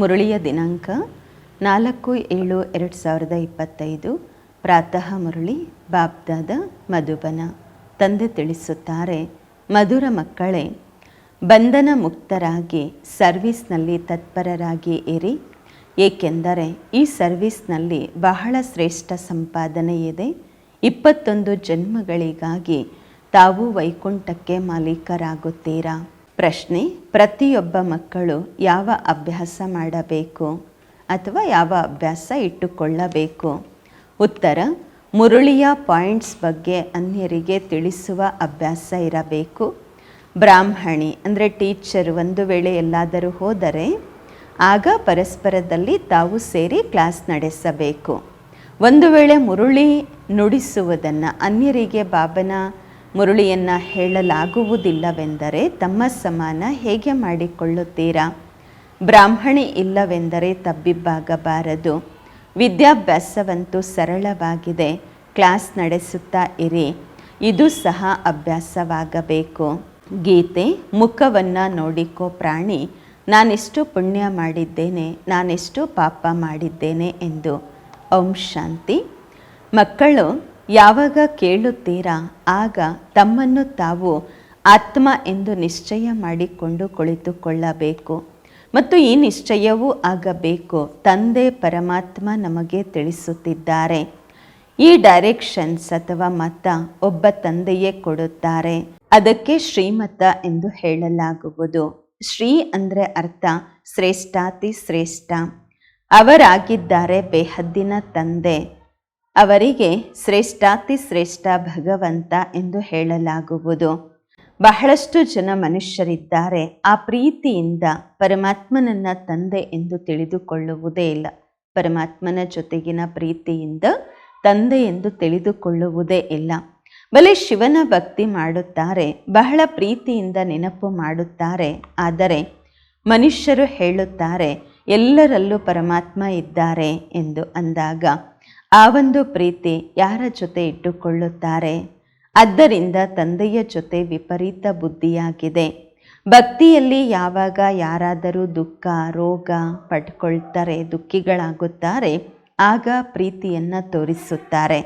ಮುರಳಿಯ ದಿನಾಂಕ 4/7/2025 ಪ್ರಾತಃ ಮುರಳಿ ಬಾಬ್ದಾದ ಮಧುಬನ. ತಂದೆ ತಿಳಿಸುತ್ತಾರೆ, ಮಧುರ ಮಕ್ಕಳೇ, ಬಂಧನ ಮುಕ್ತರಾಗಿ ಸರ್ವಿಸ್ನಲ್ಲಿ ತತ್ಪರರಾಗಿ ಇರಿ. ಏಕೆಂದರೆ ಈ ಸರ್ವಿಸ್ನಲ್ಲಿ ಬಹಳ ಶ್ರೇಷ್ಠ ಸಂಪಾದನೆ ಇದೆ. 21 ಜನ್ಮಗಳಿಗಾಗಿ ತಾವು ವೈಕುಂಠಕ್ಕೆ ಮಾಲೀಕರಾಗುತ್ತೀರಾ. ಪ್ರಶ್ನೆ: ಪ್ರತಿಯೊಬ್ಬ ಮಕ್ಕಳು ಯಾವ ಅಭ್ಯಾಸ ಮಾಡಬೇಕು ಅಥವಾ ಯಾವ ಅಭ್ಯಾಸ ಇಟ್ಟುಕೊಳ್ಳಬೇಕು? ಉತ್ತರ: ಮುರಳಿಯ ಪಾಯಿಂಟ್ಸ್ ಬಗ್ಗೆ ಅನ್ಯರಿಗೆ ತಿಳಿಸುವ ಅಭ್ಯಾಸ ಇರಬೇಕು. ಬ್ರಾಹ್ಮಣಿ ಅಂದರೆ ಟೀಚರ್ ಒಂದು ವೇಳೆ ಎಲ್ಲಾದರೂ ಹೋದರೆ ಆಗ ಪರಸ್ಪರದಲ್ಲಿ ತಾವು ಸೇರಿ ಕ್ಲಾಸ್ ನಡೆಸಬೇಕು. ಒಂದು ವೇಳೆ ಮುರಳಿ ನುಡಿಸುವುದನ್ನು ಅನ್ಯರಿಗೆ ಬಾಬನ ಮುರಳಿಯನ್ನು ಹೇಳಲಾಗುವುದಿಲ್ಲವೆಂದರೆ ತಮ್ಮ ಸಮಾನ ಹೇಗೆ ಮಾಡಿಕೊಳ್ಳುತ್ತೀರಾ? ಬ್ರಾಹ್ಮಣಿ ಇಲ್ಲವೆಂದರೆ ತಬ್ಬಿಬ್ಬಾಗಬಾರದು. ವಿದ್ಯಾಭ್ಯಾಸವಂತೂ ಸರಳವಾಗಿದೆ. ಕ್ಲಾಸ್ ನಡೆಸುತ್ತಾ ಇರಿ. ಇದು ಸಹ ಅಭ್ಯಾಸವಾಗಬೇಕು. ಗೀತೆ: ಮುಖವನ್ನು ನೋಡಿಕೋ ಪ್ರಾಣಿ, ನಾನೆಷ್ಟು ಪುಣ್ಯ ಮಾಡಿದ್ದೇನೆ, ನಾನೆಷ್ಟು ಪಾಪ ಮಾಡಿದ್ದೇನೆ ಎಂದು. ಓಂ ಶಾಂತಿ. ಮಕ್ಕಳು ಯಾವಾಗ ಕೇಳುತ್ತೀರಾ ಆಗ ತಮ್ಮನ್ನು ತಾವು ಆತ್ಮ ಎಂದು ನಿಶ್ಚಯ ಮಾಡಿಕೊಂಡು ಕುಳಿತುಕೊಳ್ಳಬೇಕು. ಮತ್ತು ಈ ನಿಶ್ಚಯವೂ ಆಗಬೇಕು. ತಂದೆ ಪರಮಾತ್ಮ ನಮಗೆ ತಿಳಿಸುತ್ತಿದ್ದಾರೆ. ಈ ಡೈರೆಕ್ಷನ್ಸ್ ಅಥವಾ ಮತ ಒಬ್ಬ ತಂದೆಯೇ ಕೊಡುತ್ತಾರೆ. ಅದಕ್ಕೆ ಶ್ರೀಮತ ಎಂದು ಹೇಳಲಾಗುವುದು. ಶ್ರೀ ಅಂದರೆ ಅರ್ಥ ಶ್ರೇಷ್ಠಾತಿ ಶ್ರೇಷ್ಠ. ಅವರಾಗಿದ್ದಾರೆ ಬೇಹದ್ದಿನ ತಂದೆ. ಅವರಿಗೆ ಶ್ರೇಷ್ಠಾತಿ ಶ್ರೇಷ್ಠ ಭಗವಂತ ಎಂದು ಹೇಳಲಾಗುವುದು. ಬಹಳಷ್ಟು ಜನ ಮನುಷ್ಯರಿದ್ದಾರೆ, ಆ ಪ್ರೀತಿಯಿಂದ ಪರಮಾತ್ಮನನ್ನ ತಂದೆ ಎಂದು ತಿಳಿದುಕೊಳ್ಳುವುದೇ ಇಲ್ಲ. ಪರಮಾತ್ಮನ ಜೊತೆಗಿನ ಪ್ರೀತಿಯಿಂದ ತಂದೆ ಎಂದು ತಿಳಿದುಕೊಳ್ಳುವುದೇ ಇಲ್ಲ. ಬಲೆ ಶಿವನ ಭಕ್ತಿ ಮಾಡುತ್ತಾರೆ, ಬಹಳ ಪ್ರೀತಿಯಿಂದ ನೆನಪು ಮಾಡುತ್ತಾರೆ. ಆದರೆ ಮನುಷ್ಯರು ಹೇಳುತ್ತಾರೆ ಎಲ್ಲರಲ್ಲೂ ಪರಮಾತ್ಮ ಇದ್ದಾರೆ ಎಂದು ಅಂದಾಗ ಆ ಒಂದು ಪ್ರೀತಿ ಯಾರ ಜೊತೆ ಇಟ್ಟುಕೊಳ್ಳುತ್ತಾರೆ? ಆದ್ದರಿಂದ ತಂದೆಯ ಜೊತೆ ವಿಪರೀತ ಬುದ್ಧಿಯಾಗಿದೆ. ಭಕ್ತಿಯಲ್ಲಿ ಯಾವಾಗ ಯಾರಾದರೂ ದುಃಖ ರೋಗ ಪಡ್ಕೊಳ್ತಾರೆ, ದುಃಖಿಗಳಾಗುತ್ತಾರೆ, ಆಗ ಪ್ರೀತಿಯನ್ನು ತೋರಿಸುತ್ತಾರೆ.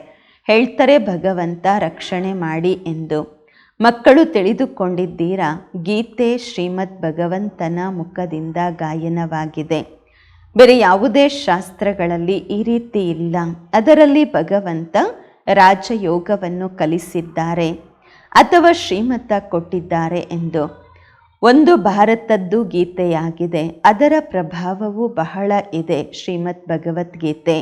ಹೇಳ್ತಾರೆ ಭಗವಂತ ರಕ್ಷಣೆ ಮಾಡಿ ಎಂದು. ಮಕ್ಕಳು ತಿಳಿದುಕೊಂಡಿದ್ದೀರಾ, ಗೀತೆ ಶ್ರೀಮದ್ ಭಗವಂತನ ಮುಖದಿಂದ ಗಾಯನವಾಗಿದೆ. ಬೇರೆ ಯಾವುದೇ ಶಾಸ್ತ್ರಗಳಲ್ಲಿ ಈ ರೀತಿ ಇಲ್ಲ. ಅದರಲ್ಲಿ ಭಗವಂತ ರಾಜಯೋಗವನ್ನು ಕಲಿಸಿದ್ದಾರೆ ಅಥವಾ ಶ್ರೀಮತ ಕೊಟ್ಟಿದ್ದಾರೆ ಎಂದು. ಒಂದು ಭಾರತದ್ದು ಗೀತೆಯಾಗಿದೆ. ಅದರ ಪ್ರಭಾವವು ಬಹಳ ಇದೆ. ಶ್ರೀಮದ್ ಭಗವದ್ಗೀತೆ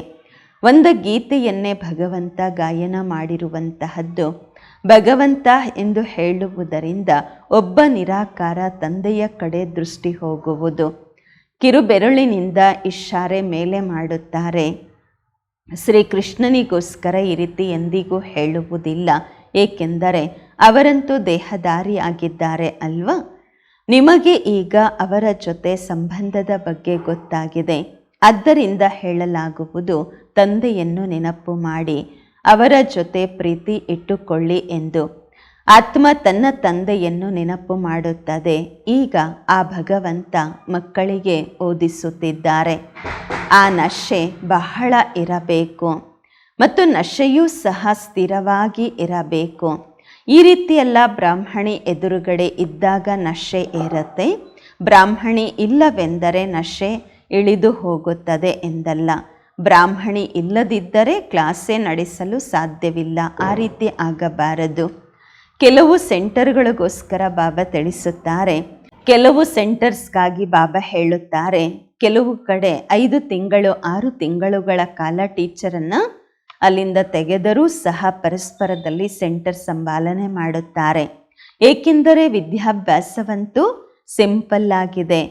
ಒಂದು ಗೀತೆಯನ್ನೇ ಭಗವಂತ ಗಾಯನ ಮಾಡಿರುವಂತಹದ್ದು. ಭಗವಂತ ಎಂದು ಹೇಳುವುದರಿಂದ ಒಬ್ಬ ನಿರಾಕಾರ ತಂದೆಯ ಕಡೆ ದೃಷ್ಟಿ ಹೋಗುವುದು. ಕಿರುಬೆರಳಿನಿಂದ ಇಶಾರೆ ಮೇಲೆ ಮಾಡುತ್ತಾರೆ. ಶ್ರೀಕೃಷ್ಣನಿಗೋಸ್ಕರ ಈ ರೀತಿ ಎಂದಿಗೂ ಹೇಳುವುದಿಲ್ಲ. ಏಕೆಂದರೆ ಅವರಂತೂ ದೇಹಧಾರಿ ಆಗಿದ್ದಾರೆ ಅಲ್ವಾ. ನಿಮಗೆ ಈಗ ಅವರ ಜೊತೆ ಸಂಬಂಧದ ಬಗ್ಗೆ ಗೊತ್ತಾಗಿದೆ. ಆದ್ದರಿಂದ ಹೇಳಲಾಗುವುದು ತಂದೆಯನ್ನು ನೆನಪು ಮಾಡಿ ಅವರ ಜೊತೆ ಪ್ರೀತಿ ಇಟ್ಟುಕೊಳ್ಳಿ ಎಂದು. ಆತ್ಮ ತನ್ನ ತಂದೆಯನ್ನು ನೆನಪು ಮಾಡುತ್ತದೆ. ಈಗ ಆ ಭಗವಂತ ಮಕ್ಕಳಿಗೆ ಓದಿಸುತ್ತಿದ್ದಾರೆ. ಆ ನಶೆ ಬಹಳ ಇರಬೇಕು ಮತ್ತು ನಶೆಯೂ ಸಹ ಸ್ಥಿರವಾಗಿ ಇರಬೇಕು. ಈ ರೀತಿಯೆಲ್ಲ ಬ್ರಾಹ್ಮಣಿ ಎದುರುಗಡೆ ಇದ್ದಾಗ ನಶೆ ಏರುತ್ತೆ. ಬ್ರಾಹ್ಮಣಿ ಇಲ್ಲವೆಂದರೆ ನಶೆ ಇಳಿದು ಹೋಗುತ್ತದೆ ಎಂದಲ್ಲ. ಬ್ರಾಹ್ಮಣಿ ಇಲ್ಲದಿದ್ದರೆ ಕ್ಲಾಸೇ ನಡೆಸಲು ಸಾಧ್ಯವಿಲ್ಲ. ಆ ರೀತಿ ಆಗಬಾರದು. ಕೆಲವು ಸೆಂಟರ್ಗಳಿಗೋಸ್ಕರ ಬಾಬಾ ತಿಳಿಸುತ್ತಾರೆ, ಕೆಲವು ಸೆಂಟರ್ಸ್ಗಾಗಿ ಬಾಬಾ ಹೇಳುತ್ತಾರೆ. ಕೆಲವು ಕಡೆ 5 ತಿಂಗಳು 6 ತಿಂಗಳುಗಳ ಕಾಲ ಟೀಚರನ್ನು ಅಲ್ಲಿಂದ ತೆಗೆದರೂ ಸಹ ಪರಸ್ಪರದಲ್ಲಿ ಸೆಂಟರ್ ಸಂಭಾಲನೆ ಮಾಡುತ್ತಾರೆ. ಏಕೆಂದರೆ ವಿದ್ಯಾಭ್ಯಾಸವಂತೂ ಸಿಂಪಲ್ ಆಗಿದೆ.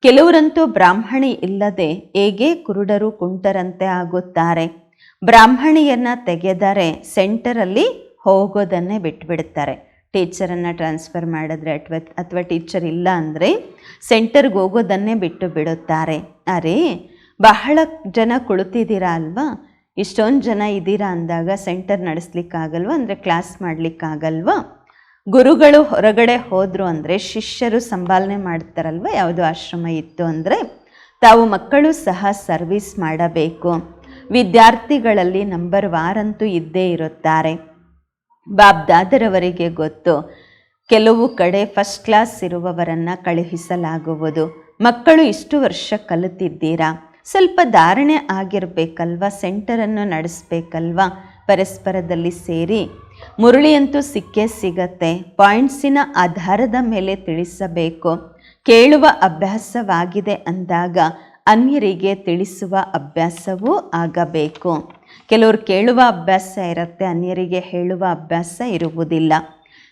ಕೆಲವರಂತೂ ಬ್ರಾಹ್ಮಣಿ ಇಲ್ಲದೆ ಹೇಗೆ ಕುರುಡರು ಕುಂಟರಂತೆ ಆಗುತ್ತಾರೆ. ಬ್ರಾಹ್ಮಣಿಯನ್ನು ತೆಗೆದರೆ ಸೆಂಟರಲ್ಲಿ ಹೋಗೋದನ್ನೇ ಬಿಟ್ಬಿಡ್ತಾರೆ. ಟೀಚರನ್ನು ಟ್ರಾನ್ಸ್ಫರ್ ಮಾಡಿದ್ರೆ ಅಥವಾ ಟೀಚರ್ ಇಲ್ಲ ಅಂದರೆ ಸೆಂಟರ್ಗೆ ಹೋಗೋದನ್ನೇ ಬಿಟ್ಟು ಬಿಡುತ್ತಾರೆ. ಅರೇ, ಬಹಳ ಜನ ಕುಳಿತಿದ್ದೀರಾ ಅಲ್ವಾ, ಇಷ್ಟೊಂದು ಜನ ಇದ್ದೀರಾ ಅಂದಾಗ ಸೆಂಟರ್ ನಡೆಸ್ಲಿಕ್ಕಾಗಲ್ವ, ಅಂದರೆ ಕ್ಲಾಸ್ ಮಾಡಲಿಕ್ಕಾಗಲ್ವ. ಗುರುಗಳು ಹೊರಗಡೆ ಹೋದರು ಅಂದರೆ ಶಿಷ್ಯರು ಸಂಭಾಲನೆ ಮಾಡ್ತಾರಲ್ವ. ಯಾವುದೋ ಆಶ್ರಮ ಇತ್ತು ಅಂದರೆ ತಾವು ಮಕ್ಕಳು ಸಹ ಸರ್ವಿಸ್ ಮಾಡಬೇಕು. ವಿದ್ಯಾರ್ಥಿಗಳಲ್ಲಿ ನಂಬರ್ ವಾರಂತೂ ಇದ್ದೇ ಇರುತ್ತಾರೆ. ಬಾಬ್ದಾದರವರಿಗೆ ಗೊತ್ತು, ಕೆಲವು ಕಡೆ ಫಸ್ಟ್ ಕ್ಲಾಸ್ ಇರುವವರನ್ನು ಕಳುಹಿಸಲಾಗುವುದು. ಮಕ್ಕಳು ಇಷ್ಟು ವರ್ಷ ಕಲಿತಿದ್ದೀರಾ, ಸ್ವಲ್ಪ ಧಾರಣೆ ಆಗಿರಬೇಕಲ್ವ, ಸೆಂಟರನ್ನು ನಡೆಸಬೇಕಲ್ವ, ಪರಸ್ಪರದಲ್ಲಿ ಸೇರಿ ಮುರುಳಿಯಂತೂ ಸಿಕ್ಕೇ ಸಿಗತ್ತೆ. ಪಾಯಿಂಟ್ಸಿನ ಆಧಾರದ ಮೇಲೆ ತಿಳಿಸಬೇಕು. ಕೇಳುವ ಅಭ್ಯಾಸವಾಗಿದೆ ಅಂದಾಗ ಅನ್ಯರಿಗೆ ತಿಳಿಸುವ ಅಭ್ಯಾಸವೂ ಆಗಬೇಕು. ಕೆಲವರು ಕೇಳುವ ಅಭ್ಯಾಸ ಇರುತ್ತೆ, ಅನ್ಯರಿಗೆ ಹೇಳುವ ಅಭ್ಯಾಸ ಇರುವುದಿಲ್ಲ.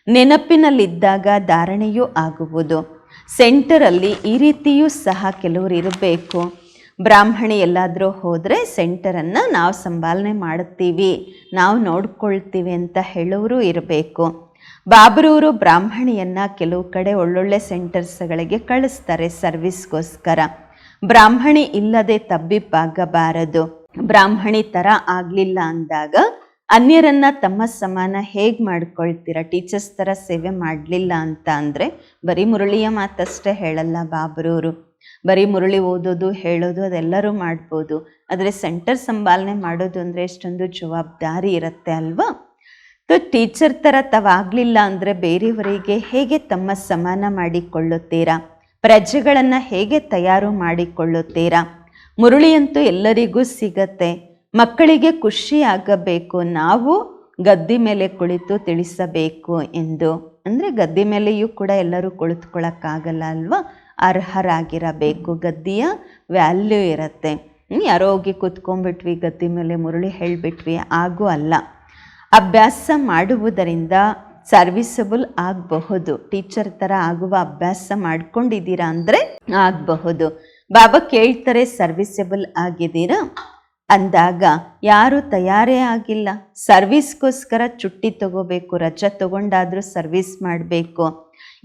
ನೆನಪಿನಲ್ಲಿದ್ದಾಗ ಧಾರಣೆಯೂ ಆಗುವುದು. ಸೆಂಟರಲ್ಲಿ ಈ ರೀತಿಯೂ ಸಹ ಕೆಲವರು ಇರಬೇಕು. ಬ್ರಾಹ್ಮಣಿ ಎಲ್ಲಾದರೂ ಹೋದರೆ ಸೆಂಟರನ್ನು ನಾವು ಸಂಭಾಲನೆ ಮಾಡುತ್ತೀವಿ, ನಾವು ನೋಡ್ಕೊಳ್ತೀವಿ ಅಂತ ಹೇಳೋರು ಇರಬೇಕು. ಬಾಬ್ರವರು ಬ್ರಾಹ್ಮಣಿಯನ್ನು ಕೆಲವು ಕಡೆ ಒಳ್ಳೊಳ್ಳೆ ಸೆಂಟರ್ಸ್ಗಳಿಗೆ ಕಳಿಸ್ತಾರೆ ಸರ್ವಿಸ್ಗೋಸ್ಕರ. ಬ್ರಾಹ್ಮಣಿ ಇಲ್ಲದೆ ತಬ್ಬಿಬ್ಬಾಗಬಾರದು. ಬ್ರಾಹ್ಮಣಿ ಥರ ಆಗಲಿಲ್ಲ ಅಂದಾಗ ಅನ್ಯರನ್ನ ತಮ್ಮ ಸಮಾನ ಹೇಗೆ ಮಾಡ್ಕೊಳ್ತೀರಾ? ಟೀಚರ್ಸ್ ಥರ ಸೇವೆ ಮಾಡಲಿಲ್ಲ ಅಂತ ಅಂದರೆ ಬರೀ ಮುರಳಿಯ ಮಾತಷ್ಟೇ ಹೇಳಲ್ಲ ಬಾಬ್ರವರು. ಬರೀ ಮುರಳಿ ಓದೋದು ಹೇಳೋದು ಅದೆಲ್ಲರೂ ಮಾಡ್ಬೋದು, ಆದರೆ ಸೆಂಟರ್ ಸಂಭಾಲನೆ ಮಾಡೋದು ಅಂದರೆ ಎಷ್ಟೊಂದು ಜವಾಬ್ದಾರಿ ಇರುತ್ತೆ ಅಲ್ವಾ? ಟೀಚರ್ ಥರ ತಾವಾಗಲಿಲ್ಲ ಅಂದರೆ ಬೇರೆಯವರಿಗೆ ಹೇಗೆ ತಮ್ಮ ಸಮಾನ ಮಾಡಿಕೊಳ್ಳುತ್ತೀರಾ? ಪ್ರಜೆಗಳನ್ನು ಹೇಗೆ ತಯಾರು ಮಾಡಿಕೊಳ್ಳುತ್ತೀರಾ? ಮುರುಳಿಯಂತೂ ಎಲ್ಲರಿಗೂ ಸಿಗತ್ತೆ. ಮಕ್ಕಳಿಗೆ ಖುಷಿ ಆಗಬೇಕು, ನಾವು ಗದ್ದೆ ಮೇಲೆ ಕುಳಿತು ತಿಳಿಸಬೇಕು ಎಂದು. ಅಂದರೆ ಗದ್ದೆ ಮೇಲೆಯೂ ಕೂಡ ಎಲ್ಲರೂ ಕುಳಿತುಕೊಳ್ಳೋಕ್ಕಾಗಲ್ಲ ಅಲ್ವಾ? ಅರ್ಹರಾಗಿರಬೇಕು. ಗದ್ದಿಯ ವ್ಯಾಲ್ಯೂ ಇರುತ್ತೆ. ಯಾರೋ ಹೋಗಿ ಕೂತ್ಕೊಂಡ್ಬಿಟ್ವಿ ಗದ್ದೆ ಮೇಲೆ ಮುರುಳಿ ಹೇಳಿಬಿಟ್ವಿ ಹಾಗೂ ಅಲ್ಲ. ಅಭ್ಯಾಸ ಮಾಡುವುದರಿಂದ ಸರ್ವಿಸಬಲ್ ಆಗಬಹುದು. ಟೀಚರ್ ಥರ ಆಗುವ ಅಭ್ಯಾಸ ಮಾಡ್ಕೊಂಡಿದ್ದೀರಾ ಅಂದರೆ ಆಗಬಹುದು. ಬಾಬಾ ಕೇಳ್ತಾರೆ, ಸರ್ವಿಸಬಲ್ ಆಗಿದ್ದೀರಾ ಅಂದಾಗ ಯಾರು ತಯಾರೇ ಆಗಿಲ್ಲ. ಸರ್ವಿಸ್ಗೋಸ್ಕರ ಚುಟ್ಟಿ ತಗೋಬೇಕು, ರಜೆ ತಗೊಂಡಾದರೂ ಸರ್ವಿಸ್ ಮಾಡಬೇಕು.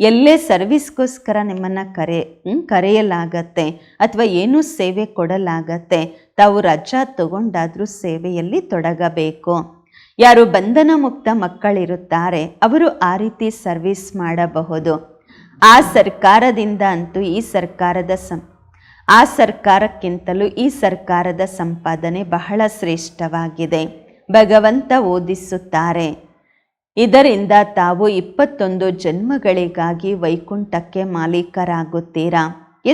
ಎಲ್ಲೇ ಸರ್ವಿಸ್ಗೋಸ್ಕರ ನಿಮ್ಮನ್ನು ಕರೆಯಲಾಗತ್ತೆ ಅಥವಾ ಏನೂ ಸೇವೆ ಕೊಡಲಾಗತ್ತೆ, ತಾವು ರಜಾ ತಗೊಂಡಾದರೂ ಸೇವೆಯಲ್ಲಿ ತೊಡಗಬೇಕು. ಯಾರು ಬಂಧನ ಮುಕ್ತ ಮಕ್ಕಳಿರುತ್ತಾರೆ ಅವರು ಆ ರೀತಿ ಸರ್ವಿಸ್ ಮಾಡಬಹುದು. ಆ ಸರ್ಕಾರದಿಂದ ಅಂತೂ ಆ ಸರ್ಕಾರಕ್ಕಿಂತಲೂ ಈ ಸರ್ಕಾರದ ಸಂಪಾದನೆ ಬಹಳ ಶ್ರೇಷ್ಠವಾಗಿದೆ. ಭಗವಂತ ಓದಿಸುತ್ತಾರೆ, ಇದರಿಂದ ತಾವು 21 ಜನ್ಮಗಳಿಗಾಗಿ ವೈಕುಂಠಕ್ಕೆ ಮಾಲೀಕರಾಗುತ್ತೀರಾ.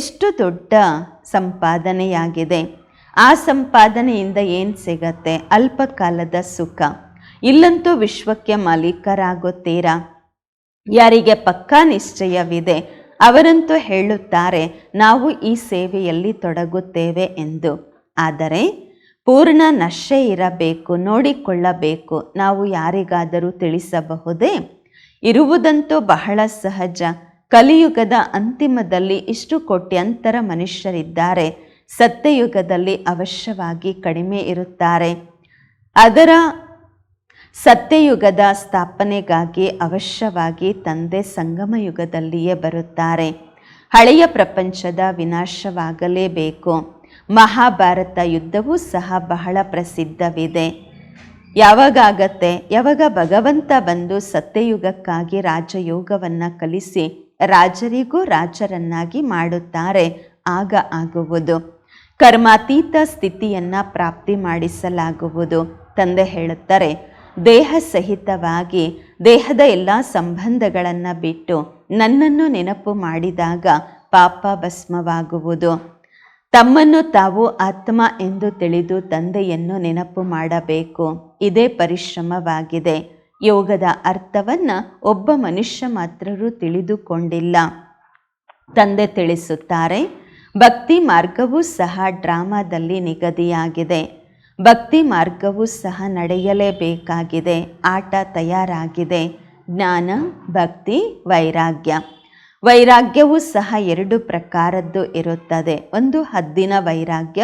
ಎಷ್ಟು ದೊಡ್ಡ ಸಂಪಾದನೆಯಾಗಿದೆ. ಆ ಸಂಪಾದನೆಯಿಂದ ಏನು ಸಿಗತ್ತೆ? ಅಲ್ಪಕಾಲದ ಸುಖ. ಇಲ್ಲಂತೂ ವಿಶ್ವಕ್ಕೆ ಮಾಲೀಕರಾಗುತ್ತೀರಾ. ಯಾರಿಗೆ ಪಕ್ಕಾ ನಿಶ್ಚಯವಿದೆ ಅವರಂತೂ ಹೇಳುತ್ತಾರೆ, ನಾವು ಈ ಸೇವೆಯಲ್ಲಿ ತೊಡಗುತ್ತೇವೆ ಎಂದು. ಆದರೆ ಪೂರ್ಣ ನಶೆ ಇರಬೇಕು, ನೋಡಿಕೊಳ್ಳಬೇಕು. ನಾವು ಯಾರಿಗಾದರೂ ತಿಳಿಸಬಹುದೇ? ಇರುವುದಂತೂ ಬಹಳ ಸಹಜ. ಕಲಿಯುಗದ ಅಂತಿಮದಲ್ಲಿ ಇಷ್ಟು ಕೋಟ್ಯಂತರ ಮನುಷ್ಯರಿದ್ದಾರೆ. ಸತ್ಯಯುಗದಲ್ಲಿ ಅವಶ್ಯವಾಗಿ ಕಡಿಮೆ ಇರುತ್ತಾರೆ. ಅದರ ಸತ್ಯಯುಗದ ಸ್ಥಾಪನೆಗಾಗಿ ಅವಶ್ಯವಾಗಿ ತಂದೆ ಸಂಗಮ ಯುಗದಲ್ಲಿಯೇ ಬರುತ್ತಾರೆ. ಹಳೆಯ ಪ್ರಪಂಚದ ವಿನಾಶವಾಗಲೇಬೇಕು. ಮಹಾಭಾರತ ಯುದ್ಧವೂ ಸಹ ಬಹಳ ಪ್ರಸಿದ್ಧವಿದೆ. ಯಾವಾಗತ್ತೆ? ಯಾವಾಗ ಭಗವಂತ ಬಂದು ಸತ್ಯಯುಗಕ್ಕಾಗಿ ರಾಜಯೋಗವನ್ನು ಕಲಿಸಿ ರಾಜರಿಗೂ ರಾಜರನ್ನಾಗಿ ಮಾಡುತ್ತಾರೆ, ಆಗ ಆಗುವುದು. ಕರ್ಮಾತೀತ ಸ್ಥಿತಿಯನ್ನು ಪ್ರಾಪ್ತಿ ಮಾಡಿಸಲಾಗುವುದು. ತಂದೆ ಹೇಳುತ್ತಾರೆ, ದೇಹ ಸಹಿತವಾಗಿ ದೇಹದ ಎಲ್ಲ ಸಂಬಂಧಗಳನ್ನು ಬಿಟ್ಟು ನನ್ನನ್ನು ನೆನಪು ಮಾಡಿದಾಗ ಪಾಪ ಭಸ್ಮವಾಗುವುದು. ತಮ್ಮನ್ನು ತಾವು ಆತ್ಮ ಎಂದು ತಿಳಿದು ತಂದೆಯನ್ನು ನೆನಪು ಮಾಡಬೇಕು. ಇದೇ ಪರಿಶ್ರಮವಾಗಿದೆ. ಯೋಗದ ಅರ್ಥವನ್ನು ಒಬ್ಬ ಮನುಷ್ಯ ಮಾತ್ರರೂ ತಿಳಿದುಕೊಂಡಿಲ್ಲ. ತಂದೆ ತಿಳಿಸುತ್ತಾರೆ, ಭಕ್ತಿ ಮಾರ್ಗವೂ ಸಹ ಡ್ರಾಮಾದಲ್ಲಿ ನಿಗದಿಯಾಗಿದೆ. ಭಕ್ತಿ ಮಾರ್ಗವೂ ಸಹ ನಡೆಯಲೇಬೇಕಾಗಿದೆ. ಆಟ ತಯಾರಾಗಿದೆ. ಜ್ಞಾನ, ಭಕ್ತಿ, ವೈರಾಗ್ಯ. ವೈರಾಗ್ಯವೂ ಸಹ 2 ಪ್ರಕಾರದ್ದು ಇರುತ್ತದೆ. ಒಂದು ಹದ್ದಿನ ವೈರಾಗ್ಯ,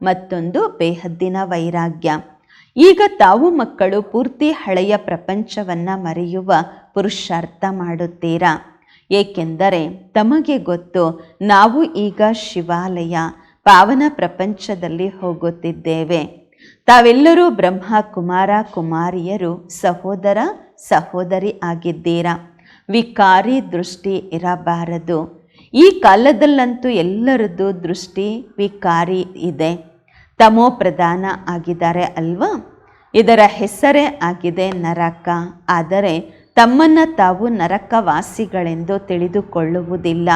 ಮತ್ತೊಂದು ಬೇಹದ್ದಿನ ವೈರಾಗ್ಯ. ಈಗ ತಾವು ಮಕ್ಕಳು ಪೂರ್ತಿ ಹಳೆಯ ಪ್ರಪಂಚವನ್ನು ಮರೆಯುವ ಪುರುಷಾರ್ಥ ಮಾಡುತ್ತೀರಾ. ಏಕೆಂದರೆ ತಮಗೆ ಗೊತ್ತು, ನಾವು ಈಗ ಶಿವಾಲಯ ಪಾವನ ಪ್ರಪಂಚದಲ್ಲಿ ಹೋಗುತ್ತಿದ್ದೇವೆ. ತಾವೆಲ್ಲರೂ ಬ್ರಹ್ಮ ಕುಮಾರ ಕುಮಾರಿಯರು, ಸಹೋದರ ಸಹೋದರಿ ಆಗಿದ್ದೀರಾ. ವಿಕಾರಿ ದೃಷ್ಟಿ ಇರಬಾರದು. ಈ ಕಾಲದಲ್ಲಂತೂ ಎಲ್ಲರದ್ದು ದೃಷ್ಟಿ ವಿಕಾರಿ ಇದೆ, ತಮೋ ಪ್ರಧಾನ ಆಗಿದ್ದಾರೆ ಅಲ್ವಾ. ಇದರ ಹೆಸರೇ ಆಗಿದೆ ನರಕ. ಆದರೆ ತಮ್ಮನ್ನು ತಾವು ನರಕವಾಸಿಗಳೆಂದು ತಿಳಿದುಕೊಳ್ಳುವುದಿಲ್ಲ.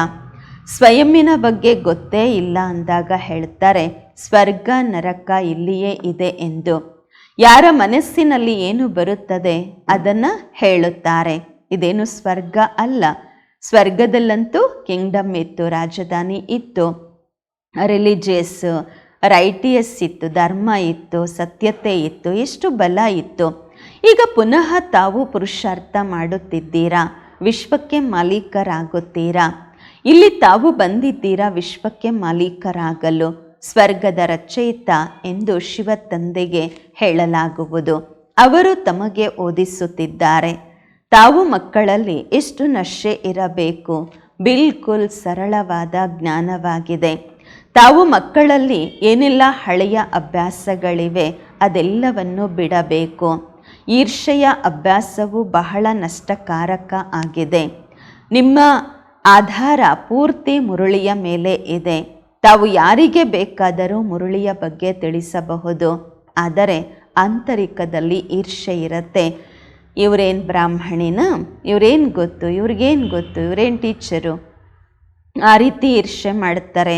ಸ್ವಯಂನ ಬಗ್ಗೆ ಗೊತ್ತೇ ಇಲ್ಲ ಅಂದಾಗ ಹೇಳ್ತಾರೆ ಸ್ವರ್ಗ ನರಕ ಇಲ್ಲಿಯೇ ಇದೆ ಎಂದು. ಯಾರ ಮನಸ್ಸಿನಲ್ಲಿ ಏನು ಬರುತ್ತದೆ ಅದನ್ನು ಹೇಳುತ್ತಾರೆ. ಇದೇನು ಸ್ವರ್ಗ ಅಲ್ಲ. ಸ್ವರ್ಗದಲ್ಲಂತೂ ಕಿಂಗ್ಡಮ್ ಇತ್ತು, ರಾಜಧಾನಿ ಇತ್ತು, ರಿಲಿಜಿಯಸ್ ರೈಟಿಯಸ್ ಇತ್ತು, ಧರ್ಮ ಇತ್ತು, ಸತ್ಯತೆ ಇತ್ತು, ಎಷ್ಟು ಬಲ ಇತ್ತು. ಈಗ ಪುನಃ ತಾವು ಪುರುಷಾರ್ಥ ಮಾಡುತ್ತಿದ್ದೀರಾ, ವಿಶ್ವಕ್ಕೆ ಮಾಲೀಕರಾಗುತ್ತೀರಾ. ಇಲ್ಲಿ ತಾವು ಬಂದಿದ್ದೀರಾ ವಿಶ್ವಕ್ಕೆ ಮಾಲೀಕರಾಗಲು, ಸ್ವರ್ಗದ ರಚಯಿತ ಎಂದು ಶಿವ ತಂದೆಗೆ ಹೇಳಲಾಗುವುದು. ಅವರು ತಮಗೆ ಓದಿಸುತ್ತಿದ್ದಾರೆ. ತಾವು ಮಕ್ಕಳಲ್ಲಿ ಎಷ್ಟು ನಶೆ ಇರಬೇಕು, ಬಿಲ್ಕುಲ್ ಸರಳವಾದ ಜ್ಞಾನವಾಗಿದೆ. ತಾವು ಮಕ್ಕಳಲ್ಲಿ ಏನೆಲ್ಲ ಹಳೆಯ ಅಭ್ಯಾಸಗಳಿವೆ ಅದೆಲ್ಲವನ್ನು ಬಿಡಬೇಕು. ಈರ್ಷೆಯ ಅಭ್ಯಾಸವು ಬಹಳ ನಷ್ಟಕಾರಕ ಆಗಿದೆ. ನಿಮ್ಮ ಆಧಾರ ಪೂರ್ತಿ ಮುರುಳಿಯ ಮೇಲೆ ಇದೆ. ತಾವು ಯಾರಿಗೆ ಬೇಕಾದರೂ ಮುರುಳಿಯ ಬಗ್ಗೆ ತಿಳಿಸಬಹುದು. ಆದರೆ ಆಂತರಿಕದಲ್ಲಿ ಈರ್ಷೆ ಇರುತ್ತೆ. ಇವರೇನು ಬ್ರಾಹ್ಮಣಿನ, ಇವರೇನು ಗೊತ್ತು, ಇವ್ರಿಗೇನು ಗೊತ್ತು, ಇವರೇನು ಟೀಚರು, ಆ ರೀತಿ ಈರ್ಷೆ ಮಾಡ್ತಾರೆ.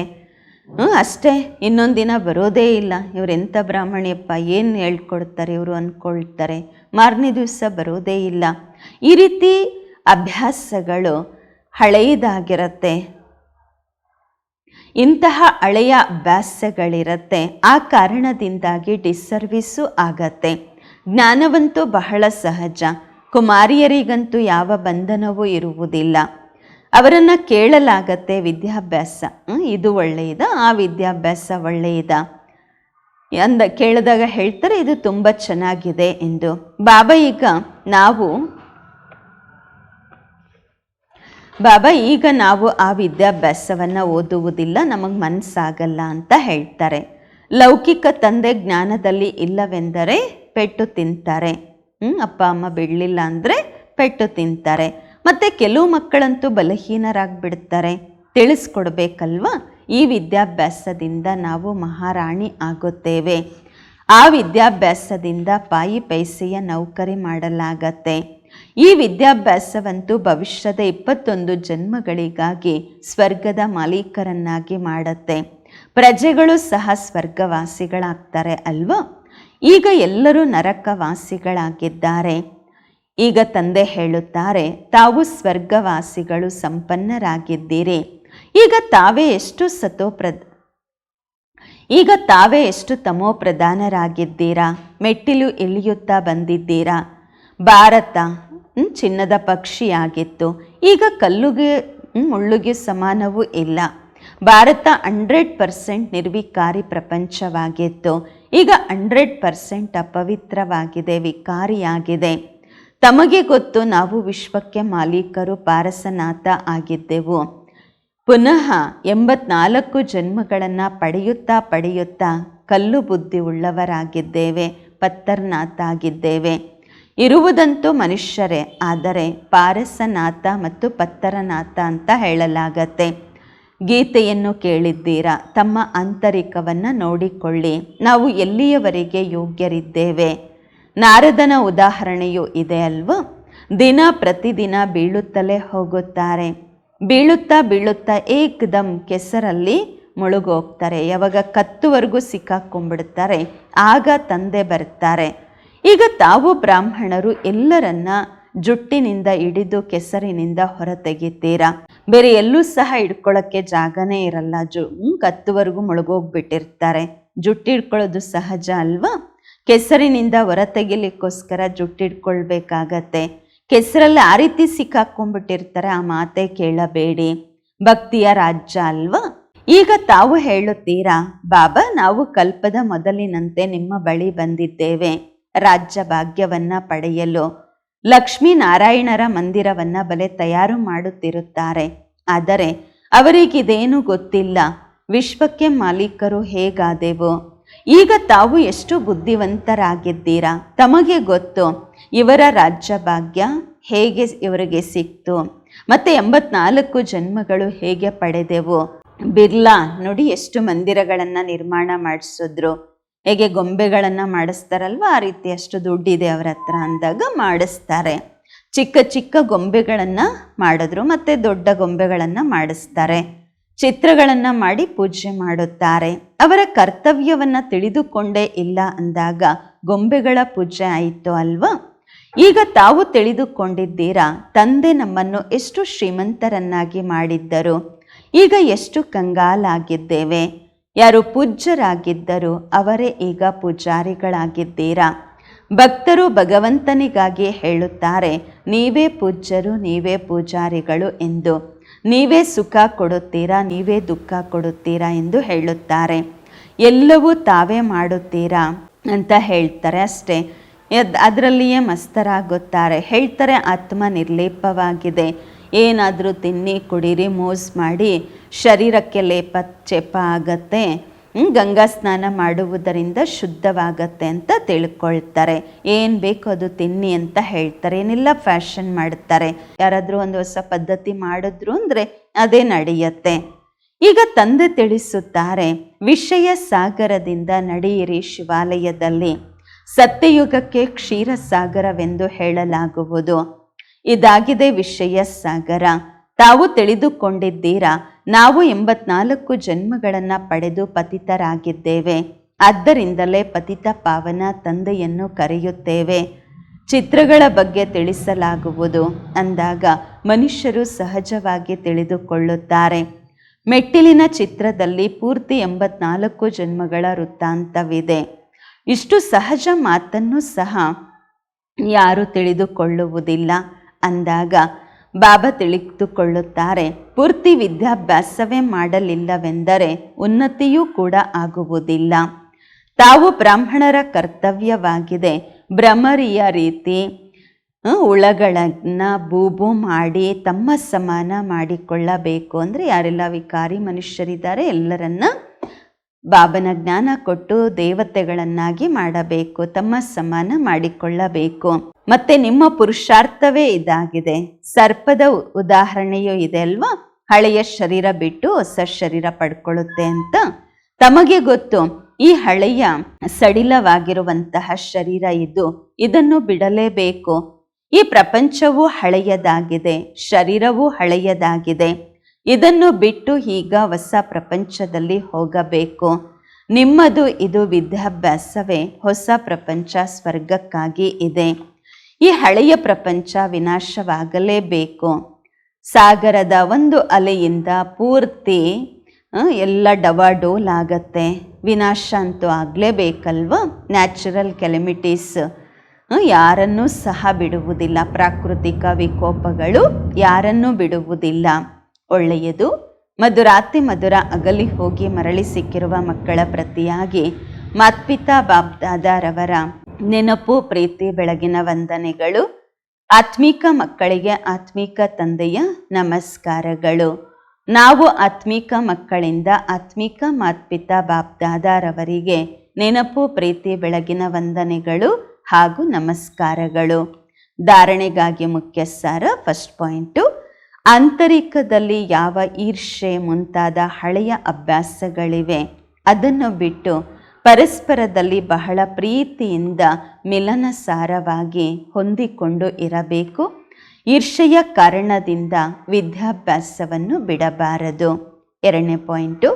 ಅಷ್ಟೇ, ಇನ್ನೊಂದು ದಿನ ಬರೋದೇ ಇಲ್ಲ, ಇವರೆಂಥ ಬ್ರಾಹ್ಮಣಿಯಪ್ಪ, ಏನು ಹೇಳ್ಕೊಡ್ತಾರೆ ಇವರು ಅಂದ್ಕೊಳ್ತಾರೆ. ಮಾರನೇ ದಿವಸ ಬರೋದೇ ಇಲ್ಲ. ಈ ರೀತಿ ಅಭ್ಯಾಸಗಳು ಹಳೆಯದಾಗಿರುತ್ತೆ. ಇಂತಹ ಹಳೆಯ ಅಭ್ಯಾಸಗಳಿರುತ್ತೆ. ಆ ಕಾರಣದಿಂದಾಗಿ ಡಿಸರ್ವಿಸು ಆಗತ್ತೆ. ಜ್ಞಾನವಂತೂ ಬಹಳ ಸಹಜ. ಕುಮಾರಿಯರಿಗಂತೂ ಯಾವ ಬಂಧನವೂ ಇರುವುದಿಲ್ಲ. ಅವರನ್ನು ಕೇಳಲಾಗತ್ತೆ ವಿದ್ಯಾಭ್ಯಾಸ ಇದು ಒಳ್ಳೆಯದ, ಆ ವಿದ್ಯಾಭ್ಯಾಸ ಒಳ್ಳೆಯದ ಕೇಳಿದಾಗ ಹೇಳ್ತಾರೆ ಇದು ತುಂಬ ಚೆನ್ನಾಗಿದೆ ಎಂದು. ಬಾಬಾ ಈಗ ನಾವು ಆ ವಿದ್ಯಾಭ್ಯಾಸವನ್ನು ಓದುವುದಿಲ್ಲ, ನಮಗೆ ಮನಸ್ಸಾಗಲ್ಲ ಅಂತ ಹೇಳ್ತಾರೆ. ಲೌಕಿಕ ತಂದೆ ಜ್ಞಾನದಲ್ಲಿ ಇಲ್ಲವೆಂದರೆ ಪೆಟ್ಟು ತಿಂತಾರೆ. ಅಪ್ಪ ಅಮ್ಮ ಬಿಡಲಿಲ್ಲ ಅಂದರೆ ಪೆಟ್ಟು ತಿಂತಾರೆ. ಮತ್ತು ಕೆಲವು ಮಕ್ಕಳಂತೂ ಬಲಹೀನರಾಗಿಬಿಡ್ತಾರೆ. ತಿಳಿಸ್ಕೊಡ್ಬೇಕಲ್ವಾ, ಈ ವಿದ್ಯಾಭ್ಯಾಸದಿಂದ ನಾವು ಮಹಾರಾಣಿ ಆಗುತ್ತೇವೆ, ಆ ವಿದ್ಯಾಭ್ಯಾಸದಿಂದ ಪಾಯಿ ಪೈಸೆಯ ನೌಕರಿ ಮಾಡಲಾಗತ್ತೆ. ಈ ವಿದ್ಯಾಭ್ಯಾಸವಂತೂ ಭವಿಷ್ಯದ 21 ಜನ್ಮಗಳಿಗಾಗಿ ಸ್ವರ್ಗದ ಮಾಲೀಕರನ್ನಾಗಿ ಮಾಡುತ್ತೆ. ಪ್ರಜೆಗಳು ಸಹ ಸ್ವರ್ಗವಾಸಿಗಳಾಗ್ತಾರೆ ಅಲ್ವಾ. ಈಗ ಎಲ್ಲರೂ ನರಕವಾಸಿಗಳಾಗಿದ್ದಾರೆ. ಈಗ ತಂದೆ ಹೇಳುತ್ತಾರೆ ತಾವು ಸ್ವರ್ಗವಾಸಿಗಳು ಸಂಪನ್ನರಾಗಿದ್ದೀರಿ. ಈಗ ತಾವೇ ಎಷ್ಟು ತಮೋ ಪ್ರಧಾನರಾಗಿದ್ದೀರಾ. ಮೆಟ್ಟಿಲು ಇಳಿಯುತ್ತಾ ಬಂದಿದ್ದೀರಾ. ಭಾರತ ಚಿನ್ನದ ಪಕ್ಷಿಯಾಗಿತ್ತು, ಈಗ ಕಲ್ಲುಗೆ ಮುಳ್ಳುಗೆ ಸಮಾನವೂ ಇಲ್ಲ. ಭಾರತ 100% ನಿರ್ವಿಕಾರಿ ಪ್ರಪಂಚವಾಗಿತ್ತು, ಈಗ 100% ಅಪವಿತ್ರವಾಗಿದೆ, ವಿಕಾರಿಯಾಗಿದೆ. ತಮಗೆ ಗೊತ್ತು ನಾವು ವಿಶ್ವಕ್ಕೆ ಮಾಲೀಕರು, ಪಾರಸನಾಥ ಆಗಿದ್ದೆವು. ಪುನಃ 84 ಜನ್ಮಗಳನ್ನು ಪಡೆಯುತ್ತಾ ಕಲ್ಲು ಬುದ್ಧಿ ಉಳ್ಳವರಾಗಿದ್ದೇವೆ, ಪತ್ತರ್ನಾಥ ಆಗಿದ್ದೇವೆ. ಇರುವುದಂತೂ ಮನುಷ್ಯರೇ, ಆದರೆ ಪಾರಸನಾಥ ಮತ್ತು ಪತ್ತರನಾಥ ಅಂತ ಹೇಳಲಾಗತ್ತೆ. ಗೀತೆಯನ್ನು ಕೇಳಿದ್ದೀರಾ. ತಮ್ಮ ಆಂತರಿಕವನ್ನು ನೋಡಿಕೊಳ್ಳಿ. ನಾವು ಎಲ್ಲಿಯವರೆಗೆ ಯೋಗ್ಯರಿದ್ದೇವೆ. ನಾರದನ ಉದಾಹರಣೆಯೂ ಇದೆ ಅಲ್ವಾ. ಪ್ರತಿದಿನ ಬೀಳುತ್ತಲೇ ಹೋಗುತ್ತಾರೆ. ಬೀಳುತ್ತಾ ಏಕದಮ್ ಕೆಸರಲ್ಲಿ ಮುಳುಗೋಗ್ತಾರೆ. ಯಾವಾಗ ಕತ್ತುವರೆಗೂ ಸಿಕ್ಕಾಕೊಂಡ್ಬಿಡ್ತಾರೆ, ಆಗ ತಂದೆ ಬರ್ತಾರೆ. ಈಗ ತಾವು ಬ್ರಾಹ್ಮಣರು ಎಲ್ಲರನ್ನ ಜುಟ್ಟಿನಿಂದ ಹಿಡಿದು ಕೆಸರಿನಿಂದ ಹೊರತೆಗಿತೀರಾ. ಬೇರೆ ಎಲ್ಲೂ ಸಹ ಹಿಡ್ಕೊಳ್ಳೋಕ್ಕೆ ಜಾಗನೇ ಇರಲ್ಲ. ಕತ್ತುವರೆಗೂ ಮುಳುಗೋಗ್ಬಿಟ್ಟಿರ್ತಾರೆ. ಜುಟ್ಟಿಡ್ಕೊಳ್ಳೋದು ಸಹಜ ಅಲ್ವಾ. ಕೆಸರಿನಿಂದ ಹೊರತೆಗಿಲಿಕ್ಕೋಸ್ಕರ ಜುಟ್ಟಿಡ್ಕೊಳ್ಬೇಕಾಗತ್ತೆ. ಕೆಸರಲ್ಲಿ ಆ ರೀತಿ ಸಿಕ್ಕಾಕೊಂಡ್ಬಿಟ್ಟಿರ್ತಾರೆ. ಆ ಮಾತೆ ಕೇಳಬೇಡಿ, ಭಕ್ತಿಯ ರಾಜ್ಯ ಅಲ್ವಾ. ಈಗ ತಾವು ಹೇಳುತ್ತೀರಾ ಬಾಬಾ ನಾವು ಕಲ್ಪದ ಮೊದಲಿನಂತೆ ನಿಮ್ಮ ಬಳಿ ಬಂದಿದ್ದೇವೆ ರಾಜ್ಯ ಭಾಗ್ಯವನ್ನ ಪಡೆಯಲು. ಲಕ್ಷ್ಮೀನಾರಾಯಣರ ಮಂದಿರವನ್ನ ಬಲೆ ತಯಾರು ಮಾಡುತ್ತಿರುತ್ತಾರೆ. ಆದರೆ ಅವರಿಗಿದೇನು ಗೊತ್ತಿಲ್ಲ, ವಿಶ್ವಕ್ಕೆ ಮಾಲೀಕರು ಹೇಗಾದೆವು. ಈಗ ತಾವು ಎಷ್ಟು ಬುದ್ಧಿವಂತರಾಗಿದ್ದೀರಾ. ತಮಗೆ ಗೊತ್ತು ಇವರ ರಾಜ್ಯ ಭಾಗ್ಯ ಹೇಗೆ ಇವರಿಗೆ ಸಿಕ್ತು, ಮತ್ತು 84 ಜನ್ಮಗಳು ಹೇಗೆ ಪಡೆದೆವು. ಬಿರ್ಲಾ ನೋಡಿ ಎಷ್ಟು ಮಂದಿರಗಳನ್ನು ನಿರ್ಮಾಣ ಮಾಡಿಸಿದ್ರು, ಹೇಗೆ ಗೊಂಬೆಗಳನ್ನು ಮಾಡಿಸ್ತಾರಲ್ವ ಆ ರೀತಿ ಅಷ್ಟು ದುಡ್ಡಿದೆ ಅವರ ಹತ್ರ ಅಂದಾಗ ಮಾಡಿಸ್ತಾರೆ. ಚಿಕ್ಕ ಚಿಕ್ಕ ಗೊಂಬೆಗಳನ್ನು ಮಾಡಿದ್ರು, ಮತ್ತು ದೊಡ್ಡ ಗೊಂಬೆಗಳನ್ನು ಮಾಡಿಸ್ತಾರೆ, ಚಿತ್ರಗಳನ್ನು ಮಾಡಿ ಪೂಜೆ ಮಾಡುತ್ತಾರೆ. ಅವರ ಕರ್ತವ್ಯವನ್ನು ತಿಳಿದುಕೊಂಡೇ ಇಲ್ಲ ಅಂದಾಗ ಗೊಂಬೆಗಳ ಪೂಜೆ ಆಯಿತು ಅಲ್ವಾ. ಈಗ ತಾವು ತಿಳಿದುಕೊಂಡಿದ್ದೀರಾ ತಂದೆ ನಮ್ಮನ್ನು ಎಷ್ಟು ಶ್ರೀಮಂತರನ್ನಾಗಿ ಮಾಡಿದ್ದರು, ಈಗ ಎಷ್ಟು ಕಂಗಾಲಾಗಿದ್ದೇವೆ. ಯಾರು ಪೂಜ್ಯರಾಗಿದ್ದರು ಅವರೇ ಈಗ ಪೂಜಾರಿಗಳಾಗಿದ್ದೀರಾ. ಭಕ್ತರು ಭಗವಂತನಿಗಾಗಿ ಹೇಳುತ್ತಾರೆ, ನೀವೇ ಪೂಜ್ಯರು, ನೀವೇ ಪೂಜಾರಿಗಳು ಎಂದು. ನೀವೇ ಸುಖ ಕೊಡುತ್ತೀರಾ, ನೀವೇ ದುಃಖ ಕೊಡುತ್ತೀರಾ ಎಂದು ಹೇಳುತ್ತಾರೆ. ಎಲ್ಲವೂ ತಾವೇ ಮಾಡುತ್ತೀರಾ ಅಂತ ಹೇಳ್ತಾರೆ ಅಷ್ಟೇ. ಅದರಲ್ಲಿಯೇ ಮಸ್ತರಾಗುತ್ತಾರೆ. ಹೇಳ್ತಾರೆ ಆತ್ಮ ನಿರ್ಲೇಪವಾಗಿದೆ, ಏನಾದರೂ ತಿನ್ನಿ ಕುಡೀರಿ ಮೋಸ್ ಮಾಡಿ ಶರೀರಕ್ಕೆ ಲೇಪ ಚೇಪ ಆಗತ್ತೆ, ಗಂಗಾ ಸ್ನಾನ ಮಾಡುವುದರಿಂದ ಶುದ್ಧವಾಗತ್ತೆ ಅಂತ ತಿಳ್ಕೊಳ್ತಾರೆ. ಏನು ಬೇಕು ಅದು ತಿನ್ನಿ ಅಂತ ಹೇಳ್ತಾರೆ. ಏನೆಲ್ಲ ಫ್ಯಾಷನ್ ಮಾಡ್ತಾರೆ. ಯಾರಾದರೂ ಒಂದು ಹೊಸ ಪದ್ಧತಿ ಮಾಡಿದ್ರು ಅಂದರೆ ಅದೇ ನಡೆಯುತ್ತೆ. ಈಗ ತಂದೆ ತಿಳಿಸುತ್ತಾರೆ, ವಿಷಯ ಸಾಗರದಿಂದ ನಡೆಯಿರಿ ಶಿವಾಲಯದಲ್ಲಿ. ಸತ್ಯಯುಗಕ್ಕೆ ಕ್ಷೀರಸಾಗರವೆಂದು ಹೇಳಲಾಗುವುದು. ಇದಾಗಿದೆ ವಿಷಯ ಸಾಗರ. ತಾವು ತಿಳಿದುಕೊಂಡಿದ್ದೀರಾ, ನಾವು 84 ಜನ್ಮಗಳನ್ನು ಪಡೆದು ಪತಿತರಾಗಿದ್ದೇವೆ. ಆದ್ದರಿಂದಲೇ ಪತಿತ ಪಾವನ ತಂದೆಯನ್ನು ಕರೆಯುತ್ತೇವೆ. ಚಿತ್ರಗಳ ಬಗ್ಗೆ ತಿಳಿಸಲಾಗುವುದು ಅಂದಾಗ ಮನುಷ್ಯರು ಸಹಜವಾಗಿ ತಿಳಿದುಕೊಳ್ಳುತ್ತಾರೆ. ಮೆಟ್ಟಿಲಿನ ಚಿತ್ರದಲ್ಲಿ ಪೂರ್ತಿ 84 ಜನ್ಮಗಳ ವೃತ್ತಾಂತವಿದೆ. ಇಷ್ಟು ಸಹಜ ಮಾತನ್ನು ಸಹ ಯಾರು ತಿಳಿದುಕೊಳ್ಳುವುದಿಲ್ಲ ಅಂದಾಗ ಬಾಬಾ ತಿಳಿದುಕೊಳ್ಳುತ್ತಾರೆ, ಪೂರ್ತಿ ವಿದ್ಯಾಭ್ಯಾಸವೇ ಮಾಡಲಿಲ್ಲವೆಂದರೆ ಉನ್ನತಿಯೂ ಕೂಡ ಆಗುವುದಿಲ್ಲ. ತಾವು ಬ್ರಾಹ್ಮಣರ ಕರ್ತವ್ಯವಾಗಿದೆ ಭ್ರಮರಿಯ ರೀತಿ ಹುಳಗಳನ್ನು ಬೂಬು ಮಾಡಿ ತಮ್ಮ ಸಮಾನ ಮಾಡಿಕೊಳ್ಳಬೇಕು. ಅಂದರೆ ಯಾರೆಲ್ಲ ವಿಕಾರಿ ಮನುಷ್ಯರಿದ್ದಾರೆ ಎಲ್ಲರನ್ನ ಬಾಬನ ಜ್ಞಾನ ಕೊಟ್ಟು ದೇವತೆಗಳನ್ನಾಗಿ ಮಾಡಬೇಕು, ತಮ್ಮ ಸಮಾನ ಮಾಡಿಕೊಳ್ಳಬೇಕು. ಮತ್ತೆ ನಿಮ್ಮ ಪುರುಷಾರ್ಥವೇ ಇದಾಗಿದೆ. ಸರ್ಪದ ಉದಾಹರಣೆಯೂ ಇದೆ ಅಲ್ವಾ, ಹಳೆಯ ಶರೀರ ಬಿಟ್ಟು ಹೊಸ ಶರೀರ ಪಡ್ಕೊಳ್ಳುತ್ತೆ ಅಂತ. ತಮಗೆ ಗೊತ್ತು ಈ ಹಳೆಯ ಸಡಿಲವಾಗಿರುವಂತಹ ಶರೀರ ಇದನ್ನು ಬಿಡಲೇಬೇಕು. ಈ ಪ್ರಪಂಚವೂ ಹಳೆಯದಾಗಿದೆ, ಶರೀರವೂ ಹಳೆಯದಾಗಿದೆ. ಇದನ್ನು ಬಿಟ್ಟು ಈಗ ಹೊಸ ಪ್ರಪಂಚದಲ್ಲಿ ಹೋಗಬೇಕು. ನಿಮ್ಮದು ಇದು ವಿದ್ಯಾಭ್ಯಾಸವೇ. ಹೊಸ ಪ್ರಪಂಚ ಸ್ವರ್ಗಕ್ಕಾಗಿ ಇದೆ. ಈ ಹಳೆಯ ಪ್ರಪಂಚ ವಿನಾಶವಾಗಲೇಬೇಕು. ಸಾಗರದ ಒಂದು ಅಲೆಯಿಂದ ಪೂರ್ತಿ ಎಲ್ಲ ಡವಾಡೋಲಾಗತ್ತೆ. ವಿನಾಶ ಅಂತೂ ಆಗಲೇಬೇಕಲ್ವ. ನ್ಯಾಚುರಲ್ ಕೆಲೆಮಿಟೀಸ್ ಯಾರನ್ನೂ ಸಹ ಬಿಡುವುದಿಲ್ಲ. ಪ್ರಾಕೃತಿಕ ವಿಕೋಪಗಳು ಯಾರನ್ನೂ ಬಿಡುವುದಿಲ್ಲ. ಒಳ್ಳೆಯದು. ಮಧುರಾತಿ ಮಧುರ ಅಗಲಿ ಹೋಗಿ ಮರಳಿ ಸಿಕ್ಕಿರುವ ಮಕ್ಕಳ ಪ್ರತಿಯಾಗಿ ಮಾತ್ಪಿತಾ ಬಾಬ್ದಾದಾರವರ ನೆನಪು, ಪ್ರೀತಿ, ಬೆಳಗಿನ ವಂದನೆಗಳು. ಆತ್ಮೀಕ ಮಕ್ಕಳಿಗೆ ಆತ್ಮೀಕ ತಂದೆಯ ನಮಸ್ಕಾರಗಳು. ನಾವು ಆತ್ಮೀಕ ಮಕ್ಕಳಿಂದ ಆತ್ಮೀಕ ಮಾತ್ಪಿತಾ ಬಾಬ್ದಾದಾರವರಿಗೆ ನೆನಪು, ಪ್ರೀತಿ, ಬೆಳಗಿನ ವಂದನೆಗಳು ಹಾಗೂ ನಮಸ್ಕಾರಗಳು. ಧಾರಣೆಗಾಗಿ ಮುಖ್ಯ ಸಾರ. ಫಸ್ಟ್ ಪಾಯಿಂಟು, ಆಂತರಿಕದಲ್ಲಿ ಯಾವ ಈರ್ಷೆ ಮುಂತಾದ ಹಳೆಯ ಅಭ್ಯಾಸಗಳಿವೆ ಅದನ್ನು ಬಿಟ್ಟು ಪರಸ್ಪರದಲ್ಲಿ ಬಹಳ ಪ್ರೀತಿಯಿಂದ ಮಿಲನಸಾರವಾಗಿ ಹೊಂದಿಕೊಂಡು ಇರಬೇಕು. ಈರ್ಷೆಯ ಕಾರಣದಿಂದ ವಿದ್ಯಾಭ್ಯಾಸವನ್ನು ಬಿಡಬಾರದು. ಎರಡನೇ ಪಾಯಿಂಟು,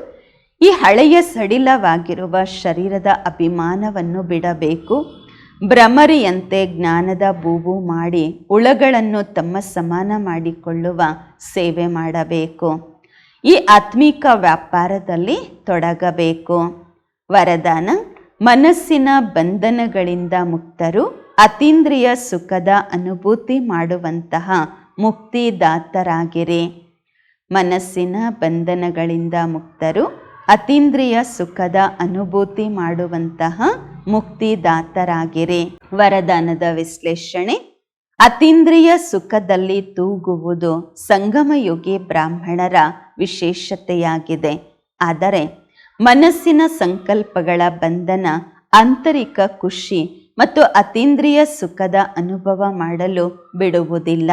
ಈ ಹಳೆಯ ಸಡಿಲವಾಗಿರುವ ಶರೀರದ ಅಭಿಮಾನವನ್ನು ಬಿಡಬೇಕು. ಭ್ರಮರಿಯಂತೆ ಜ್ಞಾನದ ಬೂಬು ಮಾಡಿ ಹುಳಗಳನ್ನು ತಮ್ಮ ಸಮಾನ ಮಾಡಿಕೊಳ್ಳುವ ಸೇವೆ ಮಾಡಬೇಕು. ಈ ಆತ್ಮಿಕ ವ್ಯಾಪಾರದಲ್ಲಿ ತೊಡಗಬೇಕು. ವರದಾನ: ಮನಸ್ಸಿನ ಬಂಧನಗಳಿಂದ ಮುಕ್ತರು, ಅತೀಂದ್ರಿಯ ಸುಖದ ಅನುಭೂತಿ ಮಾಡುವಂತಹ ಮುಕ್ತಿದಾತರಾಗಿರಿ. ಮನಸ್ಸಿನ ಬಂಧನಗಳಿಂದ ಮುಕ್ತರು, ಅತೀಂದ್ರಿಯ ಸುಖದ ಅನುಭೂತಿ ಮಾಡುವಂತಹ ಮುಕ್ತಿದಾತರಾಗಿರಿ. ವರದಾನದ ವಿಶ್ಲೇಷಣೆ: ಅತೀಂದ್ರಿಯ ಸುಖದಲ್ಲಿ ತೂಗುವುದು ಸಂಗಮಯುಗಿ ಬ್ರಾಹ್ಮಣರ ವಿಶೇಷತೆಯಾಗಿದೆ. ಆದರೆ ಮನಸ್ಸಿನ ಸಂಕಲ್ಪಗಳ ಬಂಧನ, ಆಂತರಿಕ ಖುಷಿ ಮತ್ತು ಅತೀಂದ್ರಿಯ ಸುಖದ ಅನುಭವ ಮಾಡಲು ಬಿಡುವುದಿಲ್ಲ.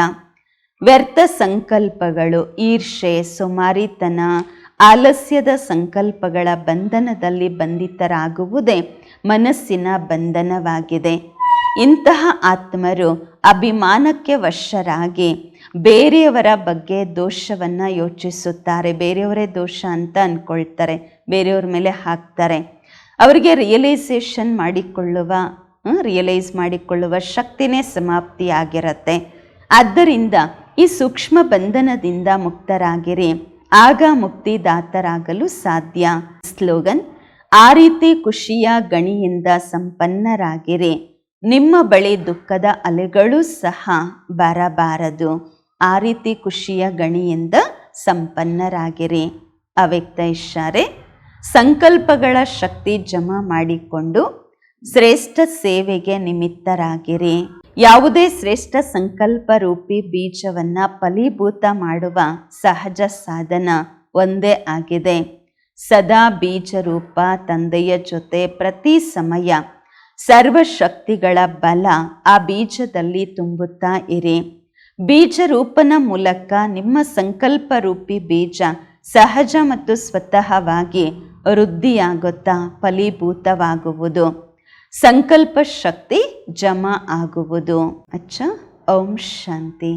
ವ್ಯರ್ಥ ಸಂಕಲ್ಪಗಳು, ಈರ್ಷೆ, ಸೋಮಾರಿತನ, ಆಲಸ್ಯದ ಸಂಕಲ್ಪಗಳ ಬಂಧನದಲ್ಲಿ ಬಂಧಿತರಾಗುವುದೇ ಮನಸ್ಸಿನ ಬಂಧನವಾಗಿದೆ. ಇಂತಹ ಆತ್ಮರು ಅಭಿಮಾನಕ್ಕೆ ವಶರಾಗಿ ಬೇರೆಯವರ ಬಗ್ಗೆ ದೋಷವನ್ನು ಯೋಚಿಸುತ್ತಾರೆ. ಬೇರೆಯವರೇ ದೋಷ ಅಂತ ಅಂದ್ಕೊಳ್ತಾರೆ, ಬೇರೆಯವ್ರ ಮೇಲೆ ಹಾಕ್ತಾರೆ. ಅವರಿಗೆ ರಿಯಲೈಸ್ ಮಾಡಿಕೊಳ್ಳುವ ಶಕ್ತಿನೇ ಸಮಾಪ್ತಿಯಾಗಿರತ್ತೆ. ಆದ್ದರಿಂದ ಈ ಸೂಕ್ಷ್ಮ ಬಂಧನದಿಂದ ಮುಕ್ತರಾಗಿರಿ, ಆಗ ಮುಕ್ತಿದಾತರಾಗಲು ಸಾಧ್ಯ. ಸ್ಲೋಗನ್: ಆ ರೀತಿ ಖುಷಿಯ ಗಣಿಯಿಂದ ಸಂಪನ್ನರಾಗಿರಿ, ನಿಮ್ಮ ಬಳಿ ದುಃಖದ ಅಲೆಗಳೂ ಸಹ ಬರಬಾರದು. ಆ ರೀತಿ ಖುಷಿಯ ಗಣಿಯಿಂದ ಸಂಪನ್ನರಾಗಿರಿ. ಅವ್ಯಕ್ತ ಇಶಾರೆ: ಸಂಕಲ್ಪಗಳ ಶಕ್ತಿ ಜಮಾ ಮಾಡಿಕೊಂಡು ಶ್ರೇಷ್ಠ ಸೇವೆಗೆ ನಿಮಿತ್ತರಾಗಿರಿ. ಯಾವುದೇ ಶ್ರೇಷ್ಠ ಸಂಕಲ್ಪ ರೂಪಿ ಬೀಜವನ್ನು ಫಲೀಭೂತ ಮಾಡುವ ಸಹಜ ಸಾಧನ ಒಂದೇ ಆಗಿದೆ. ಸದಾ ಬೀಜರೂಪ ತಂದೆಯ ಜೊತೆ ಪ್ರತಿ ಸಮಯ ಸರ್ವಶಕ್ತಿಗಳ ಬಲ ಆ ಬೀಜದಲ್ಲಿ ತುಂಬುತ್ತಾ ಇರಿ. ಬೀಜರೂಪನ ಮೂಲಕ ನಿಮ್ಮ ಸಂಕಲ್ಪ ರೂಪಿ ಬೀಜ ಸಹಜ ಮತ್ತು ಸ್ವತಃವಾಗಿ ವೃದ್ಧಿಯಾಗುತ್ತಾ ಫಲೀಭೂತವಾಗುವುದು. ಸಂಕಲ್ಪ ಶಕ್ತಿ ಜಮಾ ಆಗುವುದು. ಓಂ ಶಾಂತಿ.